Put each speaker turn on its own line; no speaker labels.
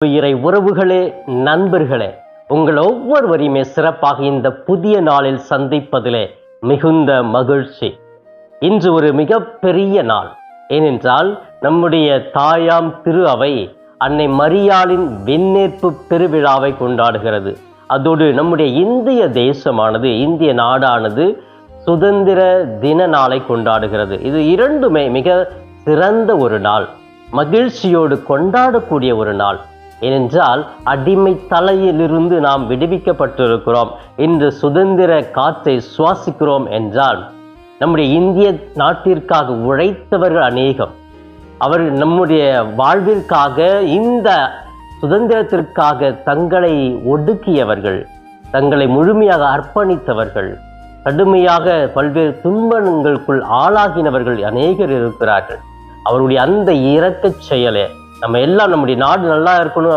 இறை உறவுகளே, நண்பர்களே, உங்கள் ஒவ்வொருவரையுமே சிறப்பாக இந்த புதிய நாளில் சந்திப்பதிலே மிகுந்த மகிழ்ச்சி. இன்று ஒரு மிகப்பெரிய நாள். ஏனென்றால் நம்முடைய தாயாம் திரு அவை அன்னை மரியாளின் விண்ணேற்பு பெருவிழாவை கொண்டாடுகிறது. அதோடு நம்முடைய இந்திய தேசமானது, இந்திய நாடானது சுதந்திர தின நாளை கொண்டாடுகிறது. இது இரண்டுமே மிக சிறந்த ஒரு நாள், மகிழ்ச்சியோடு கொண்டாடக்கூடிய ஒரு நாள். ஏனென்றால் அடிமை தலையிலிருந்து நாம் விடுவிக்கப்பட்டிருக்கிறோம். இன்று சுதந்திர காற்றை சுவாசிக்கிறோம் என்றால் நம்முடைய இந்திய நாட்டிற்காக உழைத்தவர்கள் அநேகம். அவர்கள் நம்முடைய வாழ்விற்காக, இந்த சுதந்திரத்திற்காக தங்களை ஒடுக்கியவர்கள், தங்களை முழுமையாக அர்ப்பணித்தவர்கள், கடுமையாக பல்வேறு துன்பங்களுக்குள் ஆளாகினவர்கள் அநேகர் இருக்கிறார்கள். அவருடைய அந்த இரக்கச் செயலே நம்ம எல்லாம், நம்முடைய நாடு நல்லா இருக்கணும்